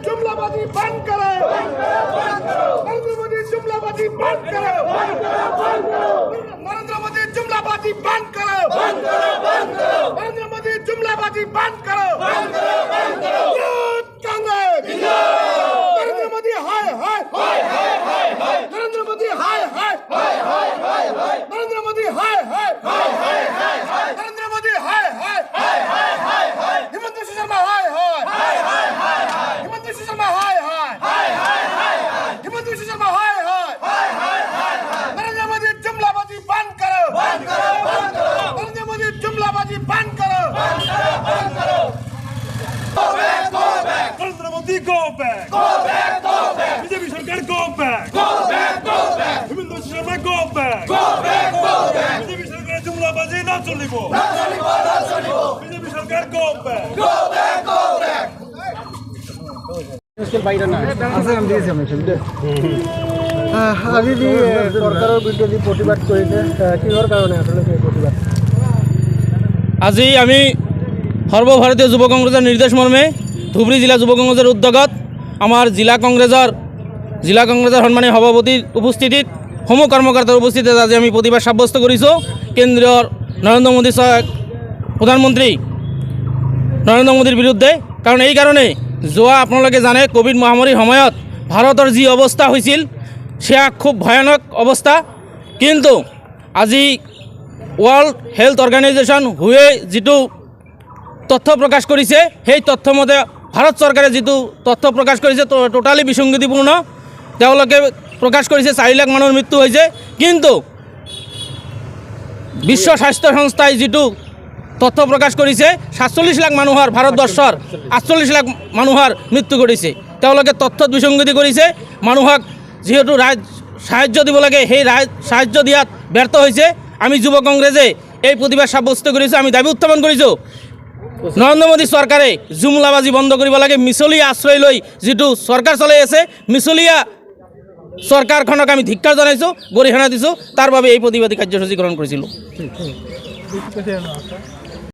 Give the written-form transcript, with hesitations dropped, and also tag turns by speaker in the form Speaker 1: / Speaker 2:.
Speaker 1: जुमलाबाजी बंद करो, नरेंद्र मोदी जुमलाबाजी बंद करो, नरेंद्र मोदी जुमलाबाजी बंद करो, नरेंद्र मोदी जुमलाबाजी बंद करो, कांग्रेस नरेंद्र मोदी हाय हाय नरेंद्र मोदी हाय हाय नरेंद्र मोदी हाय हाय नरेंद्र मोदी हाय हाय हिमंत विश्व शर्मा हाय हाय हिमंत विश्व शर्मा हाय हाय हिमंत विश्व शर्मा हाय हाय नरेंद्र मोदी जुमलाबाजी बंद करो, नरेंद्र मोदी जुमलाबाजी बंद करो,
Speaker 2: Narendra Modi go back, BJP सरकार go back, हिमंत विश्व शर्मा go back, बीजेपी सरकार जुमलाबाजी ना चलिबो, बीजेपी सरकार go back,
Speaker 3: আজি যি সরকারের বিরুদ্ধে যে প্রতিবাদ করেছে কিহর কারণে আসলে সেই প্রতিবাদ?
Speaker 4: আজি আমি সর্বভারতীয় যুব কংগ্রেসের নির্দেশ মর্মে ধুবড়ী জিলা যুব কংগ্রেসের উদ্যোগত আমার জিলা কংগ্রেসের সম্মানীয় সভাপতির উপস্থিতিত সমূহ কর্মকর্তার উপস্থিতিত আজি আমি প্রতিবাদ সাব্যস্ত কৰিছোঁ কেন্দ্ৰীয় নৰেন্দ্ৰ মোদী প্ৰধানমন্ত্ৰী নৰেন্দ্ৰ মোদীৰ বিৰুদ্ধে। কাৰণ এই কাৰণে যোৱা আপোনালোকে জানে কোভিড মহামাৰীৰ সময়ত ভাৰতৰ যি অৱস্থা হৈছিল সেয়া খুব ভয়ানক অৱস্থা, কিন্তু আজি ৱৰ্ল্ড হেল্থ অৰ্গেনাইজেশ্যন হুৱে যিটো তথ্য প্ৰকাশ কৰিছে সেই তথ্য মতে ভাৰত চৰকাৰে যিটো তথ্য প্ৰকাশ কৰিছে টোটালি বিসংগতিপূৰ্ণ। তেওঁলোকে প্ৰকাশ কৰিছে 4 লাখ মানুহৰ মৃত্যু হৈছে, কিন্তু বিশ্ব স্বাস্থ্য সংস্থাই যিটো তথ্য প্ৰকাশ কৰিছে 47 লাখ মানুহৰ ভাৰতবৰ্ষৰ 48 লাখ মানুহৰ মৃত্যু কৰিছে। তেওঁলোকে তথ্যত বিসংগতি কৰিছে, মানুহক যিহেতু সাহায্য দিব লাগে সেই সাহায্য দিয়াত ব্যৰ্থ হৈছে। আমি যুৱ কংগ্ৰেছে এই প্ৰতিবাদ সাব্যস্ত কৰিছোঁ, আমি দাবী উত্থাপন কৰিছোঁ নৰেন্দ্ৰ মোদী চৰকাৰে জুমলাবাজি বন্ধ কৰিব লাগে। মিছলীয়া আশ্ৰয় লৈ যিটো চৰকাৰ চলাই আছে, মিছলীয়া চৰকাৰখনক আমি ধিক্কাৰ জনাইছোঁ, গৰিহণা দিছোঁ। তাৰ বাবে এই প্ৰতিবাদী কাৰ্যসূচী গ্ৰহণ কৰিছিলোঁ।